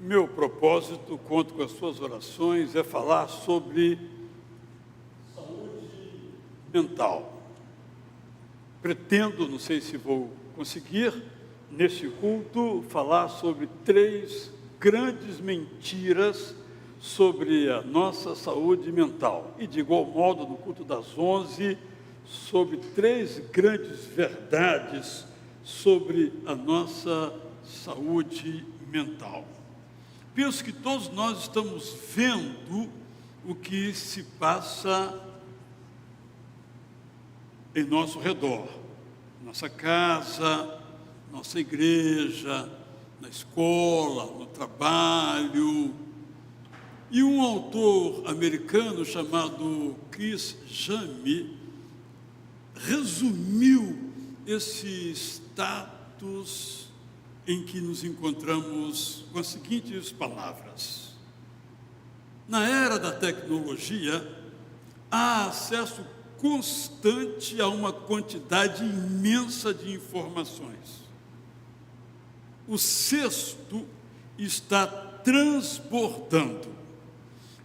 Meu propósito, conto com as suas orações, é falar sobre saúde mental. Pretendo, não sei se vou conseguir, neste culto, falar sobre 3 grandes mentiras sobre a nossa saúde mental. E de igual modo, no culto das 11, sobre 3 grandes verdades sobre a nossa saúde mental. Penso que todos nós estamos vendo o que se passa em nosso redor, nossa casa, nossa igreja, na escola, no trabalho. E um autor americano chamado Chris Jami resumiu esse status em que nos encontramos com as seguintes palavras: na era da tecnologia, há acesso constante a uma quantidade imensa de informações. O cesto está transbordando.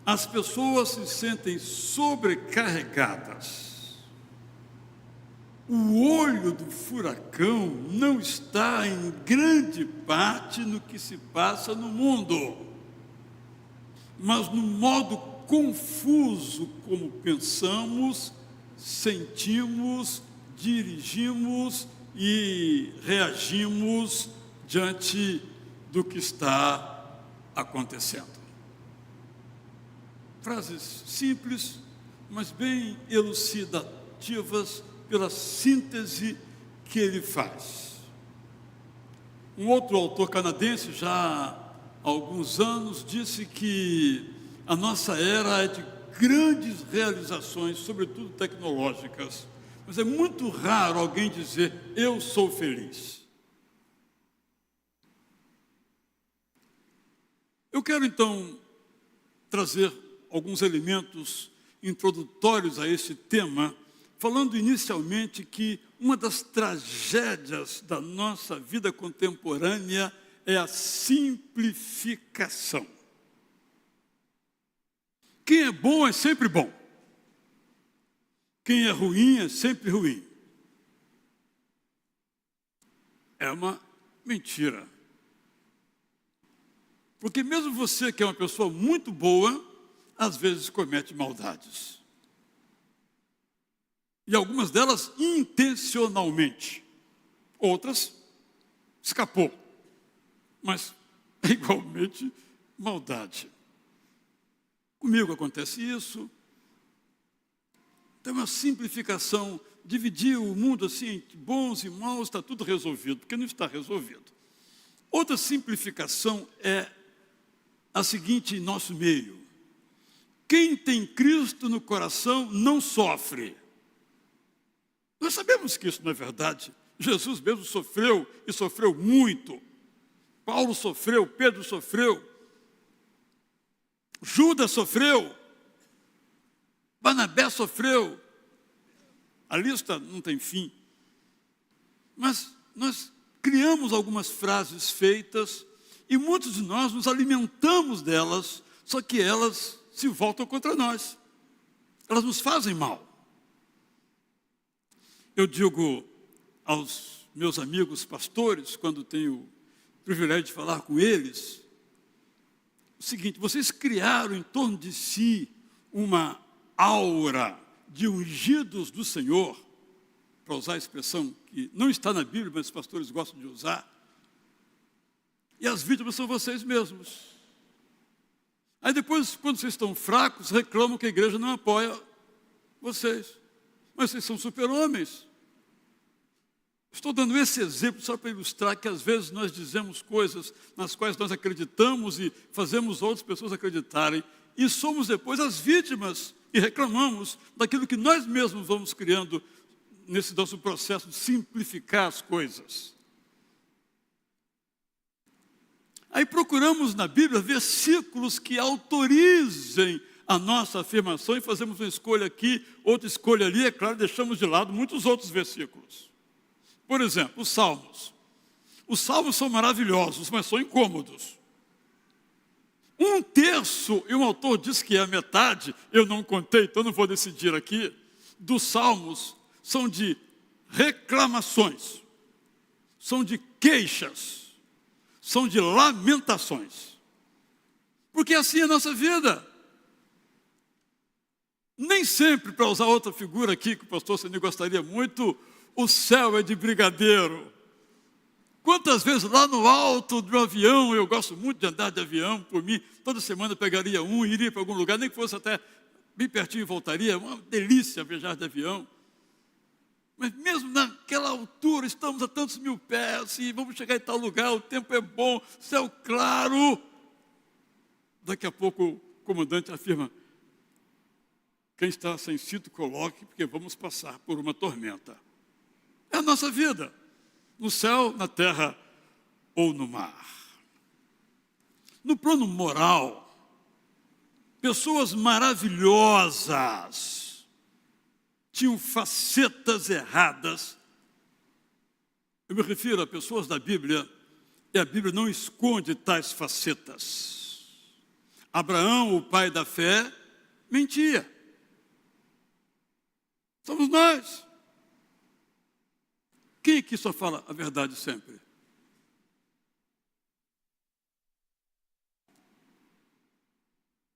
As pessoas se sentem sobrecarregadas. O olho do furacão não está em grande parte no que se passa no mundo, mas no modo confuso como pensamos, sentimos, dirigimos e reagimos diante do que está acontecendo. Frases simples, mas bem elucidativas pela síntese que ele faz. Um outro autor canadense, já há alguns anos, disse que a nossa era é de grandes realizações, sobretudo tecnológicas, mas é muito raro alguém dizer, eu sou feliz. Eu quero, então, trazer alguns elementos introdutórios a esse tema, falando inicialmente que uma das tragédias da nossa vida contemporânea é a simplificação. Quem é bom é sempre bom. Quem é ruim é sempre ruim. É uma mentira. Porque mesmo você que é uma pessoa muito boa, às vezes comete maldades. E algumas delas intencionalmente. Outras escapou. Mas é igualmente maldade. Comigo acontece isso. Tem uma simplificação, dividir o mundo assim entre bons e maus, está tudo resolvido, porque não está resolvido. Outra simplificação é a seguinte em nosso meio: quem tem Cristo no coração não sofre. Nós sabemos que isso não é verdade. Jesus mesmo sofreu, e sofreu muito. Paulo sofreu, Pedro sofreu, Judas sofreu, Barnabé sofreu. A lista não tem fim. Mas nós criamos algumas frases feitas e muitos de nós nos alimentamos delas, só que elas se voltam contra nós. Elas nos fazem mal. Eu digo aos meus amigos pastores, quando tenho o privilégio de falar com eles, o seguinte: vocês criaram em torno de si uma aura de ungidos do Senhor, para usar a expressão que não está na Bíblia, mas os pastores gostam de usar, e as vítimas são vocês mesmos. Aí depois, quando vocês estão fracos, reclamam que a igreja não apoia vocês. Mas vocês são super-homens. Estou dando esse exemplo só para ilustrar que às vezes nós dizemos coisas nas quais nós acreditamos e fazemos outras pessoas acreditarem, e somos depois as vítimas e reclamamos daquilo que nós mesmos vamos criando nesse nosso processo de simplificar as coisas. Aí procuramos na Bíblia versículos que autorizem a nossa afirmação e fazemos uma escolha aqui, outra escolha ali, é claro, deixamos de lado muitos outros versículos. Por exemplo, os Salmos. Os Salmos são maravilhosos, mas são incômodos. Um terço, e um autor diz que é a metade, eu não contei, então não vou decidir aqui, dos salmos são de reclamações, são de queixas, são de lamentações. Porque assim é a nossa vida. Nem sempre, para usar outra figura aqui, que o pastor Ceni gostaria muito, o céu é de brigadeiro. Quantas vezes lá no alto do avião, eu gosto muito de andar de avião, por mim, toda semana eu pegaria um, iria para algum lugar, nem que fosse até bem pertinho e voltaria, uma delícia viajar de avião. Mas mesmo naquela altura, estamos a tantos mil pés, e vamos chegar em tal lugar, o tempo é bom, céu claro. Daqui a pouco o comandante afirma: quem está sem cinto, coloque, porque vamos passar por uma tormenta. É a nossa vida, no céu, na terra ou no mar. No plano moral, pessoas maravilhosas tinham facetas erradas. Eu me refiro a pessoas da Bíblia, e a Bíblia não esconde tais facetas. Abraão, o pai da fé, mentia. Somos nós. Quem aqui só fala a verdade sempre?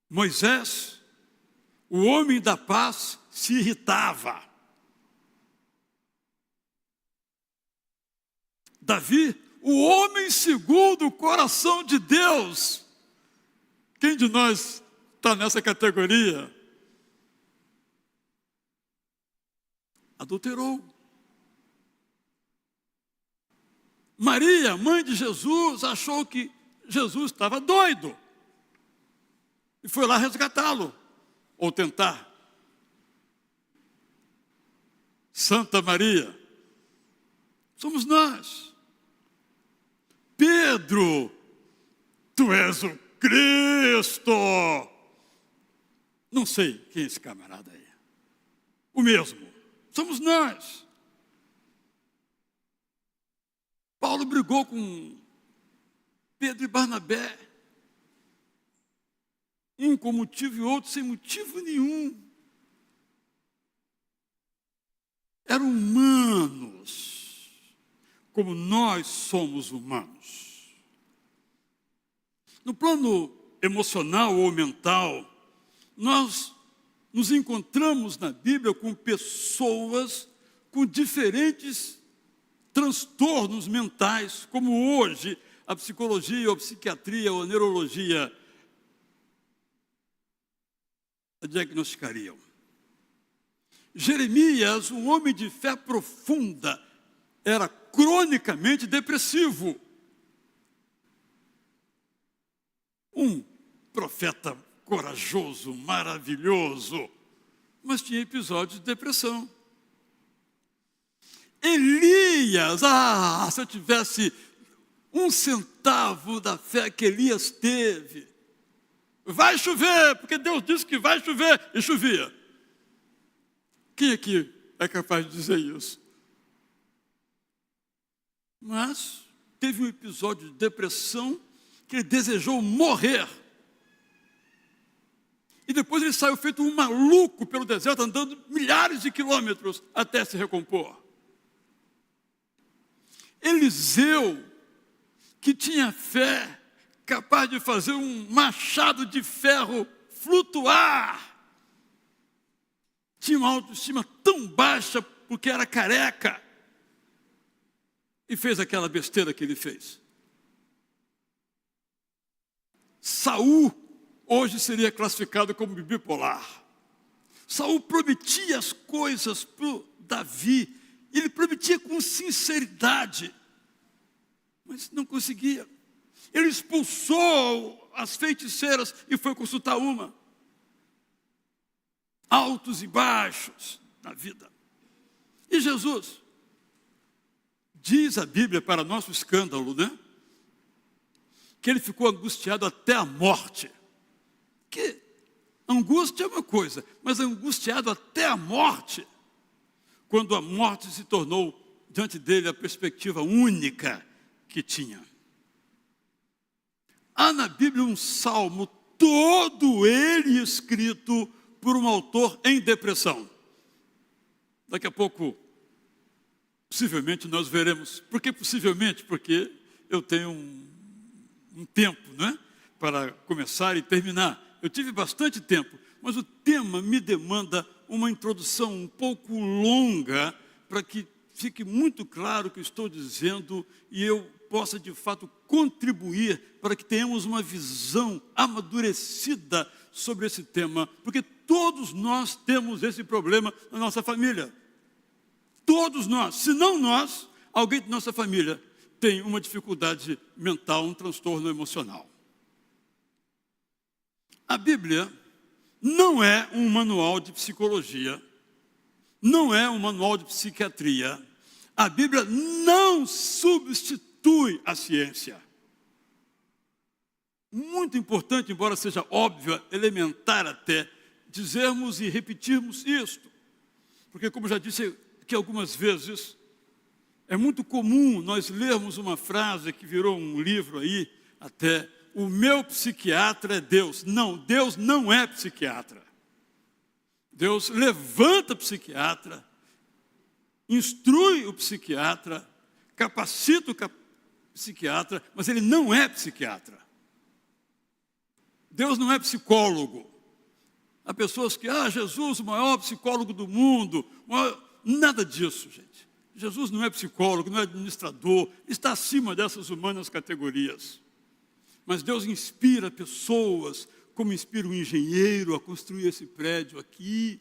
Moisés, o homem da paz, se irritava. Davi, o homem segundo o coração de Deus. Quem de nós está nessa categoria? Adulterou. Maria, mãe de Jesus, achou que Jesus estava doido e foi lá resgatá-lo, ou tentar. Santa Maria, somos nós. Pedro, tu és o Cristo. Não sei quem é esse camarada aí. O mesmo. Somos nós. Paulo brigou com Pedro e Barnabé. Um com motivo e outro sem motivo nenhum. Eram humanos, como nós somos humanos. No plano emocional ou mental, nós nos encontramos na Bíblia com pessoas com diferentes transtornos mentais, como hoje a psicologia, ou a psiquiatria, ou a neurologia a diagnosticariam. Jeremias, um homem de fé profunda, era cronicamente depressivo. Um profeta corajoso, maravilhoso, mas tinha episódios de depressão. Elias, se eu tivesse 1 centavo da fé que Elias teve, vai chover, porque Deus disse que vai chover, e chovia. Quem aqui é capaz de dizer isso? Mas teve um episódio de depressão que ele desejou morrer. E depois ele saiu feito um maluco pelo deserto, andando milhares de quilômetros até se recompor. Eliseu, que tinha fé, capaz de fazer um machado de ferro flutuar, tinha uma autoestima tão baixa porque era careca e fez aquela besteira que ele fez. Saul hoje seria classificado como bipolar. Saul prometia as coisas para Davi, ele prometia com sinceridade, mas não conseguia. Ele expulsou as feiticeiras e foi consultar uma. Altos e baixos na vida. E Jesus? Diz a Bíblia, para nosso escândalo, né? Que ele ficou angustiado até a morte. Que angústia é uma coisa, mas angustiado até a morte, quando a morte se tornou diante dele a perspectiva única que tinha. Há na Bíblia um salmo todo ele escrito por um autor em depressão. Daqui a pouco, possivelmente, nós veremos. Por que possivelmente? Porque eu tenho um tempo, né, para começar e terminar. Eu tive bastante tempo, mas o tema me demanda uma introdução um pouco longa para que fique muito claro o que eu estou dizendo e eu possa, de fato, contribuir para que tenhamos uma visão amadurecida sobre esse tema, porque todos nós temos esse problema na nossa família. Todos nós, se não nós, alguém de nossa família tem uma dificuldade mental, um transtorno emocional. A Bíblia não é um manual de psicologia, não é um manual de psiquiatria. A Bíblia não substitui a ciência. Muito importante, embora seja óbvio, elementar até, dizermos e repetirmos isto. Porque, como já disse aqui algumas vezes, é muito comum nós lermos uma frase que virou um livro aí, até, o meu psiquiatra é Deus. Não, Deus não é psiquiatra. Deus levanta o psiquiatra, instrui o psiquiatra, capacita o psiquiatra, mas ele não é psiquiatra. Deus não é psicólogo. Há pessoas que, Jesus, o maior psicólogo do mundo. Nada disso, gente. Jesus não é psicólogo, não é administrador, está acima dessas humanas categorias. Mas Deus inspira pessoas, como inspira um engenheiro a construir esse prédio aqui,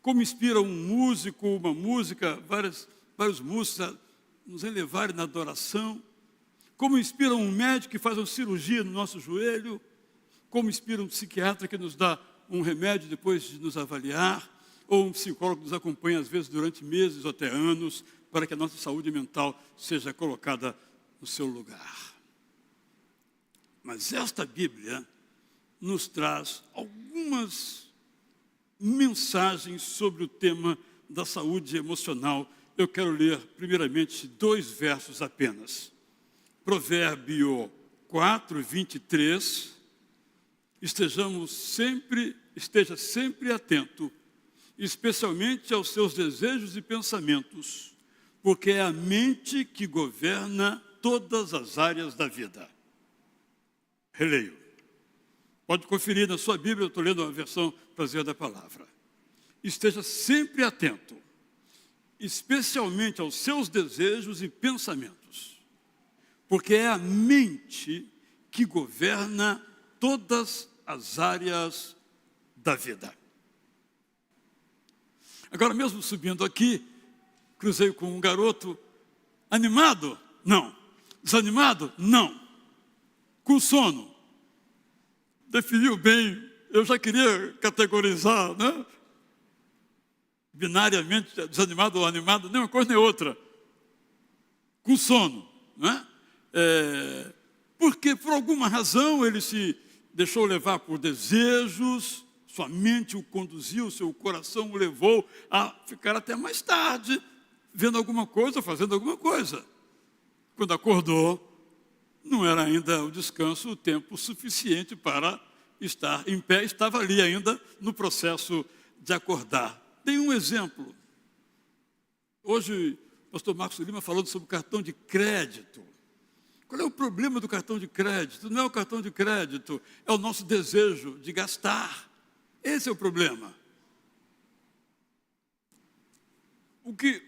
como inspira um músico, uma música, vários músicos a nos elevarem na adoração, como inspira um médico que faz uma cirurgia no nosso joelho, como inspira um psiquiatra que nos dá um remédio depois de nos avaliar, ou um psicólogo que nos acompanha às vezes durante meses ou até anos, para que a nossa saúde mental seja colocada no seu lugar. Mas esta Bíblia nos traz algumas mensagens sobre o tema da saúde emocional. Eu quero ler, primeiramente, 2 versos apenas. Provérbio 4, 23. Esteja sempre atento, especialmente aos seus desejos e pensamentos, porque é a mente que governa todas as áreas da vida. Releio. Pode conferir na sua Bíblia, eu estou lendo a versão Prazer da Palavra. Esteja sempre atento, especialmente aos seus desejos e pensamentos, porque é a mente que governa todas as áreas da vida. Agora, mesmo subindo aqui, cruzei com um garoto animado? Não. Desanimado? Não. Com sono? Definiu bem, eu já queria categorizar, né? Binariamente, desanimado ou animado, nem uma coisa nem outra. Com sono, né? Porque por alguma razão ele se deixou levar por desejos, sua mente o conduziu, seu coração o levou a ficar até mais tarde, vendo alguma coisa, fazendo alguma coisa. Quando acordou, não era ainda o descanso, o tempo suficiente para estar em pé, estava ali ainda no processo de acordar. Tem um exemplo. Hoje, o pastor Marcos Lima falando sobre o cartão de crédito. Qual é o problema do cartão de crédito? Não é o cartão de crédito, é o nosso desejo de gastar. Esse é o problema. O que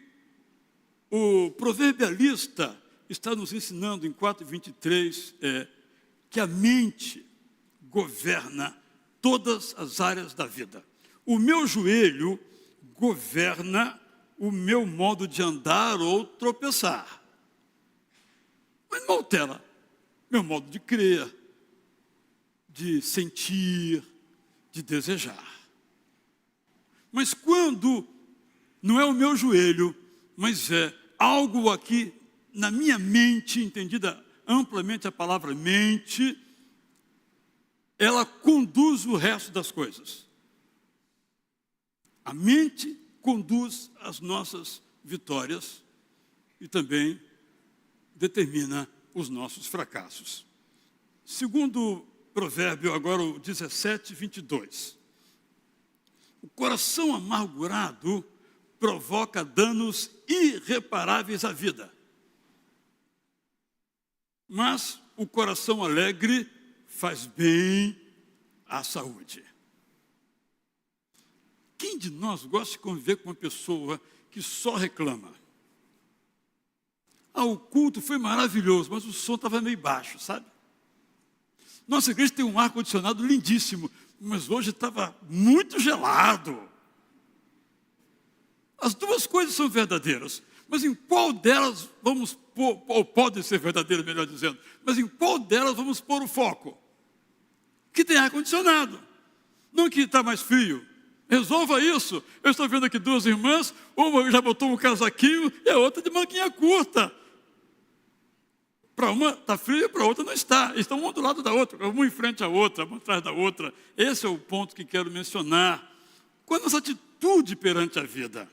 o proverbialista está nos ensinando em 4:23 é que a mente governa todas as áreas da vida. O meu joelho governa o meu modo de andar ou tropeçar. Mas não altera meu modo de crer, de sentir, de desejar. Mas quando não é o meu joelho, mas é algo aqui na minha mente, entendida amplamente a palavra mente, ela conduz o resto das coisas. A mente conduz as nossas vitórias e também determina os nossos fracassos. Segundo provérbio, agora o 17, 22. O coração amargurado provoca danos irreparáveis à vida. Mas o coração alegre faz bem à saúde. Quem de nós gosta de conviver com uma pessoa que só reclama? O culto foi maravilhoso, mas o som estava meio baixo, sabe? Nossa igreja tem um ar-condicionado lindíssimo, mas hoje estava muito gelado. As duas coisas são verdadeiras, mas em qual delas vamos pôr, ou podem ser verdadeiras, melhor dizendo, mas em qual delas vamos pôr o foco? Que tem ar-condicionado, não que está mais frio. Resolva isso. Eu estou vendo aqui duas irmãs, uma já botou um casaquinho e a outra de manguinha curta. Para uma está frio, para a outra não está. Estão uma do lado da outra, uma em frente à outra, uma atrás da outra. Esse é o ponto que quero mencionar. Qual é a nossa atitude perante a vida?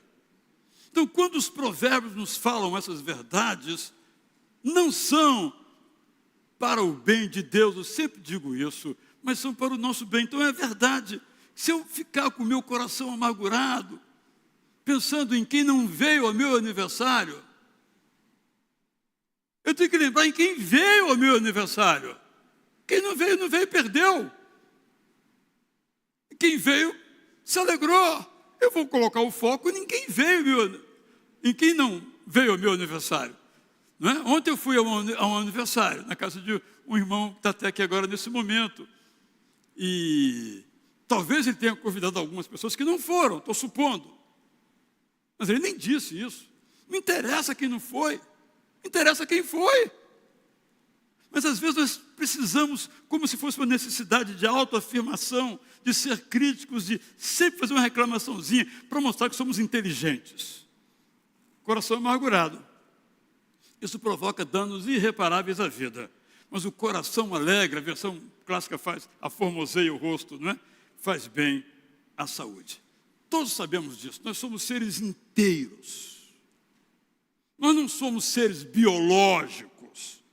Então, quando os provérbios nos falam essas verdades, não são para o bem de Deus, eu sempre digo isso, mas são para o nosso bem. Então, é verdade. Se eu ficar com o meu coração amargurado, pensando em quem não veio ao meu aniversário, eu tenho que lembrar em quem veio ao meu aniversário. Quem não veio, perdeu. Quem veio, se alegrou. Eu vou colocar o foco em quem veio, em quem não veio ao meu aniversário. Não é? Ontem eu fui a um aniversário, na casa de um irmão que está até aqui agora nesse momento. E talvez ele tenha convidado algumas pessoas que não foram, estou supondo. Mas ele nem disse isso. Não interessa quem não foi. Interessa quem foi. Mas às vezes nós precisamos, como se fosse uma necessidade de autoafirmação, de ser críticos, de sempre fazer uma reclamaçãozinha para mostrar que somos inteligentes. Coração amargurado. Isso provoca danos irreparáveis à vida. Mas o coração alegre, a versão clássica faz, aformoseia o rosto, não é? Faz bem à saúde. Todos sabemos disso. Nós somos seres inteiros. Nós não somos seres biológicos,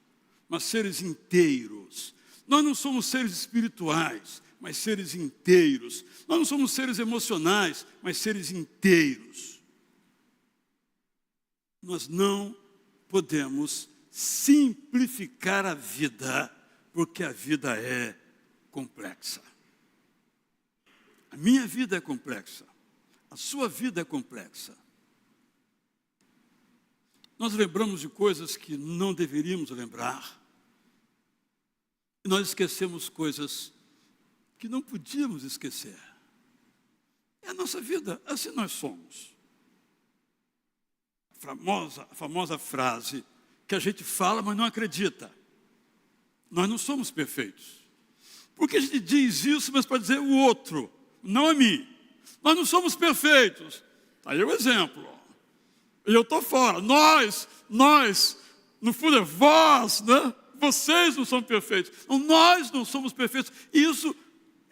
mas seres inteiros. Nós não somos seres espirituais, mas seres inteiros. Nós não somos seres emocionais, mas seres inteiros. Nós não podemos simplificar a vida, porque a vida é complexa. A minha vida é complexa. A sua vida é complexa. Nós lembramos de coisas que não deveríamos lembrar. E nós esquecemos coisas que não podíamos esquecer. É a nossa vida, assim nós somos. A famosa frase que a gente fala, mas não acredita. Nós não somos perfeitos. Porque a gente diz isso, mas para dizer o outro, não a mim. Nós não somos perfeitos. Está aí o exemplo. E eu estou fora. Nós, no fundo é vós, né? Vocês não são perfeitos. Não, nós não somos perfeitos. E isso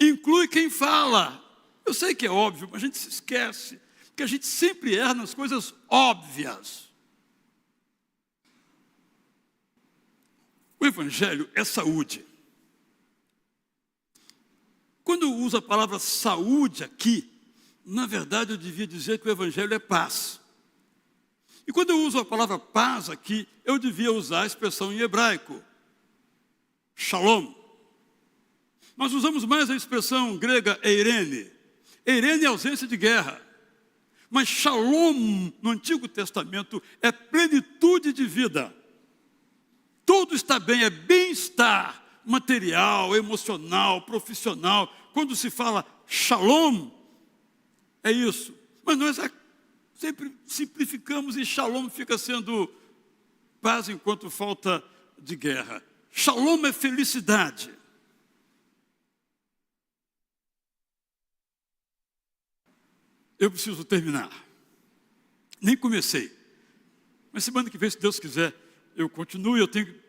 inclui quem fala. Eu sei que é óbvio, mas a gente se esquece. Porque a gente sempre erra nas coisas óbvias. O Evangelho é saúde. Quando eu uso a palavra saúde aqui, na verdade eu devia dizer que o Evangelho é paz. E quando eu uso a palavra paz aqui, eu devia usar a expressão em hebraico, shalom. Nós usamos mais a expressão grega eirene. Eirene é ausência de guerra. Mas shalom, no Antigo Testamento, é plenitude de vida. Tudo está bem, é bem-estar material, emocional, profissional. Quando se fala shalom, é isso. Mas nós sempre simplificamos e shalom fica sendo paz enquanto falta de guerra. Shalom é felicidade. Eu preciso terminar. Nem comecei. Mas semana que vem, se Deus quiser, eu continuo. Eu tenho que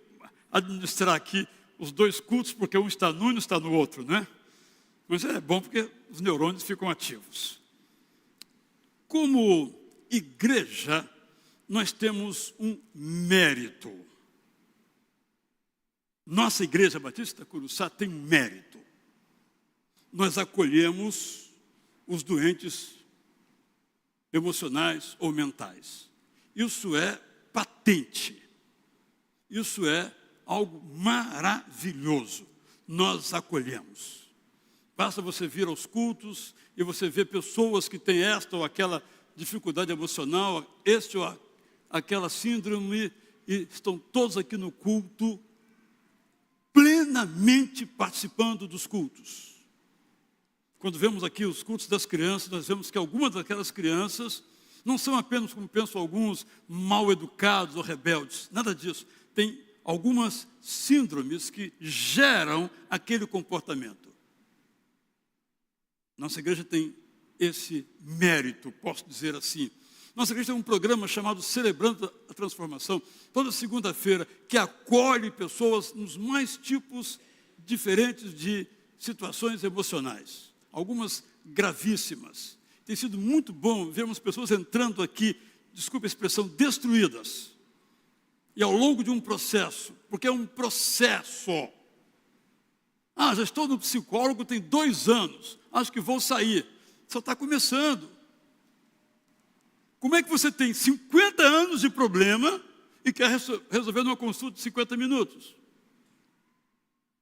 administrar aqui os dois cultos, porque um está num e não está no outro, né? Mas é bom porque os neurônios ficam ativos. Como igreja, nós temos um mérito. Nossa Igreja Batista Curuçá tem um mérito. Nós acolhemos os doentes emocionais ou mentais. Isso é patente. Isso é algo maravilhoso. Nós acolhemos. Basta você vir aos cultos e você ver pessoas que têm esta ou aquela dificuldade emocional, este ou aquela síndrome, e estão todos aqui no culto, plenamente participando dos cultos. Quando vemos aqui os cultos das crianças, nós vemos que algumas daquelas crianças não são apenas, como pensam alguns, mal educados ou rebeldes. Nada disso. Tem algumas síndromes que geram aquele comportamento. Nossa igreja tem esse mérito, posso dizer assim. Nossa igreja tem um programa chamado Celebrando a Transformação, toda segunda-feira, que acolhe pessoas nos mais tipos diferentes de situações emocionais. Algumas gravíssimas. Tem sido muito bom vermos pessoas entrando aqui, desculpe a expressão, destruídas. E ao longo de um processo, porque é um processo. Já estou no psicólogo, tem 2 anos, acho que vou sair. Só está começando. Como é que você tem 50 anos de problema e quer resolver numa consulta de 50 minutos?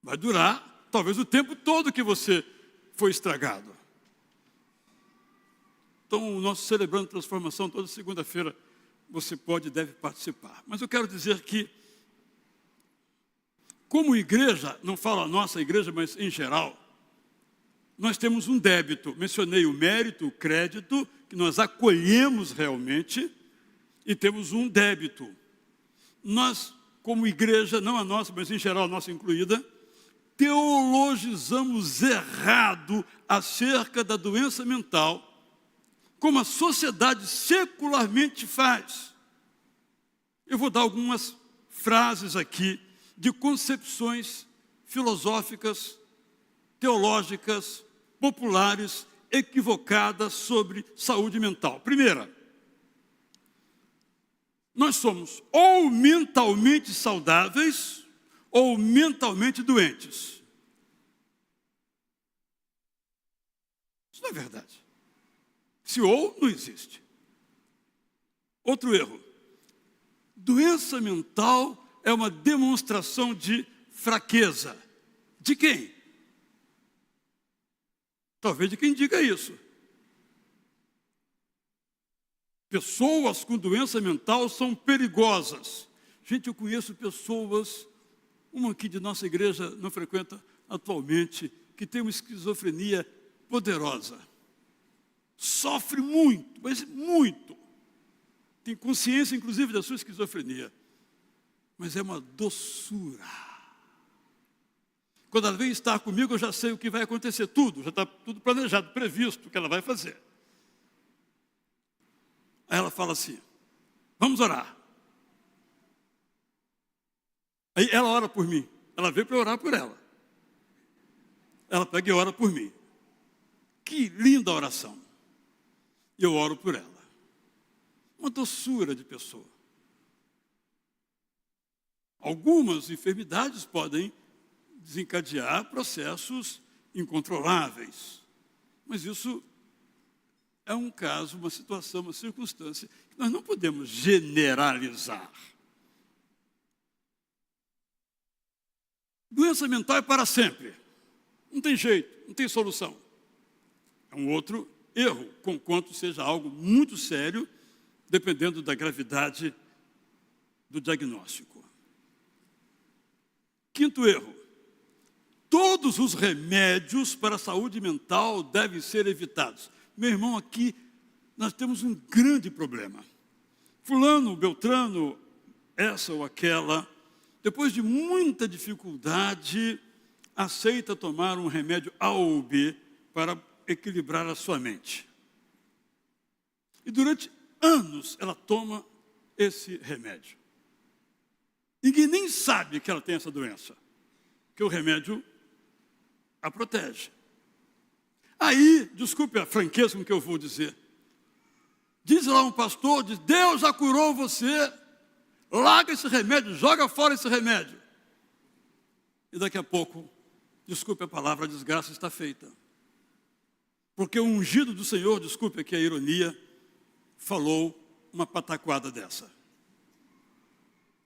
Vai durar talvez o tempo todo que você foi estragado. Então, o nosso Celebrando Transformação, toda segunda-feira, você pode e deve participar. Mas eu quero dizer que, como igreja, não falo a nossa igreja, mas em geral, nós temos um débito. Mencionei o mérito, o crédito, que nós acolhemos realmente, e temos um débito. Nós, como igreja, não a nossa, mas em geral a nossa incluída, teologizamos errado acerca da doença mental, como a sociedade secularmente faz. Eu vou dar algumas frases aqui de concepções filosóficas, teológicas, populares, equivocadas sobre saúde mental. Primeira, nós somos ou mentalmente saudáveis ou mentalmente doentes. Isso não é verdade. Se ou, não existe. Outro erro. Doença mental é uma demonstração de fraqueza. De quem? Talvez de quem diga isso. Pessoas com doença mental são perigosas. Gente, eu conheço pessoas, uma aqui de nossa igreja não frequenta atualmente, que tem uma esquizofrenia poderosa. Sofre muito, mas muito. Tem consciência, inclusive, da sua esquizofrenia. Mas é uma doçura. Quando ela vem estar comigo, eu já sei o que vai acontecer, tudo. Já está tudo planejado, previsto, o que ela vai fazer. Aí ela fala assim, vamos orar. Aí ela ora por mim. Ela veio para orar por ela. Ela pega e ora por mim. Que linda oração. E eu oro por ela. Uma doçura de pessoa. Algumas enfermidades podem desencadear processos incontroláveis. Mas isso é um caso, uma situação, uma circunstância que nós não podemos generalizar. Doença mental é para sempre. Não tem jeito, não tem solução. É um outro erro, conquanto seja algo muito sério, dependendo da gravidade do diagnóstico. Quinto erro. Todos os remédios para a saúde mental devem ser evitados. Meu irmão, aqui nós temos um grande problema. Fulano, Beltrano, essa ou aquela, depois de muita dificuldade, aceita tomar um remédio A ou B para equilibrar a sua mente. E durante anos ela toma esse remédio. Ninguém nem sabe que ela tem essa doença, que o remédio a protege. Aí, desculpe a franqueza com que eu vou dizer, diz lá um pastor, diz, Deus já curou você, larga esse remédio, joga fora esse remédio. e daqui a pouco, desculpe a palavra, a desgraça está feita. Porque o ungido do Senhor, desculpe aqui a ironia, falou uma pataquada dessa.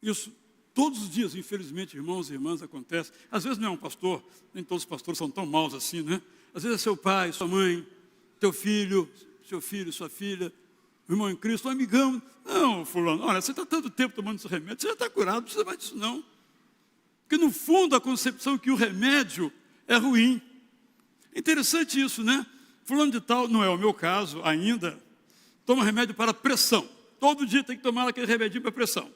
Isso todos os dias, infelizmente, irmãos e irmãs, acontece. Às vezes não é um pastor, nem todos os pastores são tão maus assim, né? Às vezes é seu pai, sua mãe, teu filho, seu filho, sua filha, o irmão em Cristo, um amigão. Não, fulano, olha, você está tanto tempo tomando esse remédio, você já está curado, não precisa mais disso não. Porque no fundo a concepção é que o remédio é ruim. É interessante isso, né? Fulano de tal, não é o meu caso ainda, toma remédio para pressão. Todo dia tem que tomar aquele remedinho para pressão.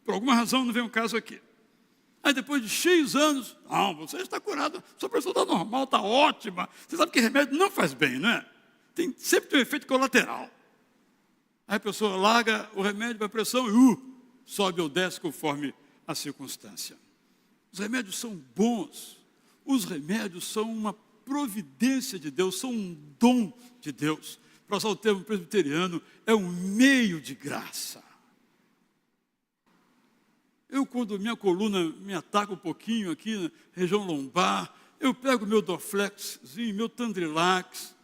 Por alguma razão não vem um caso aqui. Aí depois de cheios anos, não, você está curado, sua pressão está normal, está ótima. Você sabe que remédio não faz bem, não é? Sempre tem um efeito colateral. Aí a pessoa larga o remédio para pressão e sobe ou desce conforme a circunstância. Os remédios são bons. Os remédios são uma providência de Deus, são um dom de Deus. Para usar o termo presbiteriano, é um meio de graça. Eu, quando minha coluna me ataca um pouquinho aqui na região lombar, eu pego meu Dorflexzinho, meu Tandrilax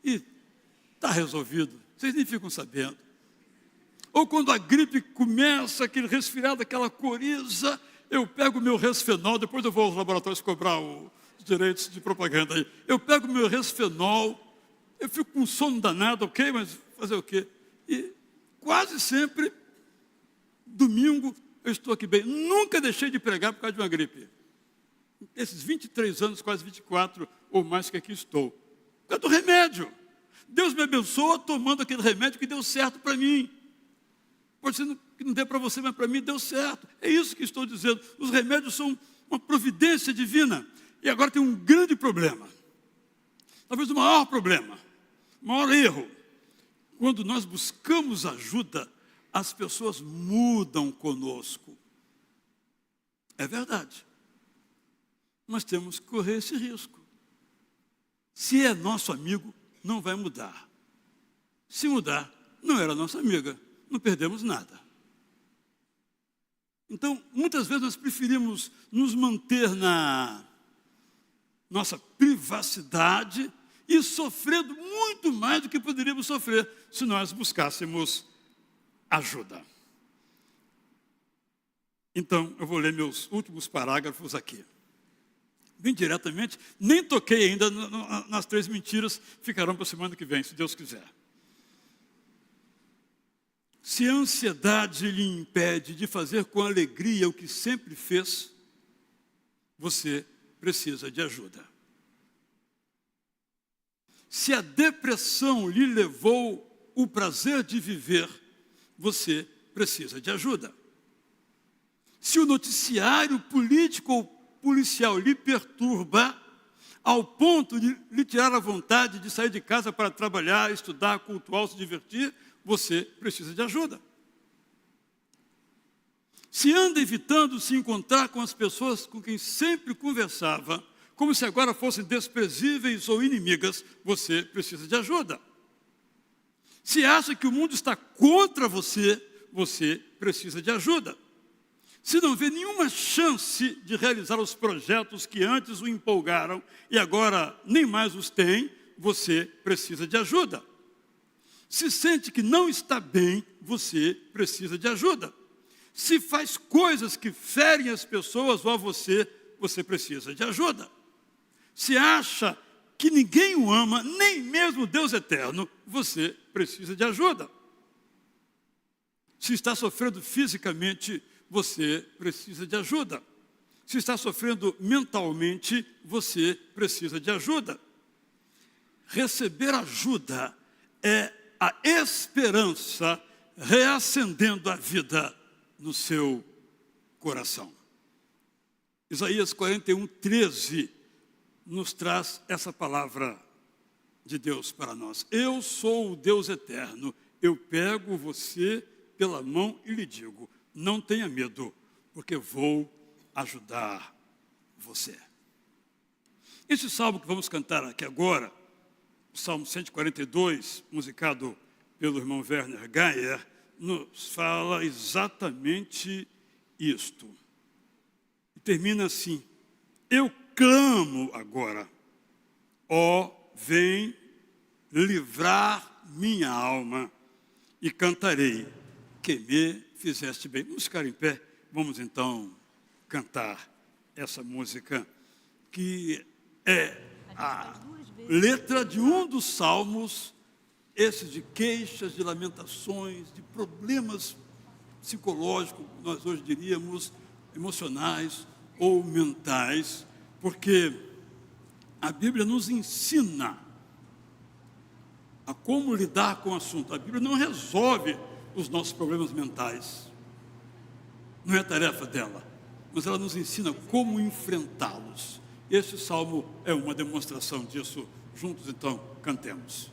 e está resolvido. Vocês nem ficam sabendo. Ou quando a gripe começa, aquele resfriado, aquela coriza, eu pego meu Resfenol, depois eu vou aos laboratórios cobrar os direitos de propaganda aí. Eu pego meu Resfenol, eu fico com sono danado, ok, mas fazer o quê? E quase sempre, domingo, eu estou aqui bem. Nunca deixei de pregar por causa de uma gripe. Esses 23 anos, quase 24 ou mais que aqui estou. Por causa do remédio. Deus me abençoa tomando aquele remédio que deu certo para mim. Pode ser que não dê para você, mas para mim deu certo. É isso que estou dizendo. Os remédios são uma providência divina. E agora tem um grande problema. Talvez o maior problema. O maior erro. Quando nós buscamos ajuda, as pessoas mudam conosco. É verdade. Mas temos que correr esse risco. Se é nosso amigo, não vai mudar. Se mudar, não era nossa amiga. Não perdemos nada. Então, muitas vezes nós preferimos nos manter na nossa privacidade e sofrendo muito mais do que poderíamos sofrer se nós buscássemos ajuda. Então, eu vou ler meus últimos parágrafos aqui. Bem diretamente, nem toquei ainda nas 3 mentiras, ficarão para a semana que vem, se Deus quiser. Se a ansiedade lhe impede de fazer com alegria o que sempre fez, você precisa de ajuda. Se a depressão lhe levou o prazer de viver, você precisa de ajuda. Se o noticiário político ou policial lhe perturba, ao ponto de lhe tirar a vontade de sair de casa para trabalhar, estudar, cultuar, se divertir, você precisa de ajuda. Se anda evitando se encontrar com as pessoas com quem sempre conversava, como se agora fossem desprezíveis ou inimigas, você precisa de ajuda. Se acha que o mundo está contra você, você precisa de ajuda. Se não vê nenhuma chance de realizar os projetos que antes o empolgaram e agora nem mais os tem, você precisa de ajuda. Se sente que não está bem, você precisa de ajuda. Se faz coisas que ferem as pessoas ou a você, você precisa de ajuda. Se acha que ninguém o ama, nem mesmo Deus eterno, você precisa de ajuda. Se está sofrendo fisicamente, você precisa de ajuda. Se está sofrendo mentalmente, você precisa de ajuda. Receber ajuda é a esperança reacendendo a vida no seu coração. Isaías 41:13 nos traz essa palavra de Deus para nós. Eu sou o Deus eterno, eu pego você pela mão e lhe digo, não tenha medo, porque vou ajudar você. Esse salmo que vamos cantar aqui agora, o Salmo 142, musicado pelo irmão Werner Geyer, nos fala exatamente isto. E termina assim, Eu clamo agora, ó, vem livrar minha alma e cantarei que me fizeste bem. Vamos ficar em pé, vamos então cantar essa música que é a letra de um dos salmos, esse de queixas, de lamentações, de problemas psicológicos, nós hoje diríamos emocionais ou mentais, porque a Bíblia nos ensina a como lidar com o assunto. A Bíblia não resolve os nossos problemas mentais, não é tarefa dela, mas ela nos ensina como enfrentá-los. Este salmo é uma demonstração disso. Juntos, então, cantemos.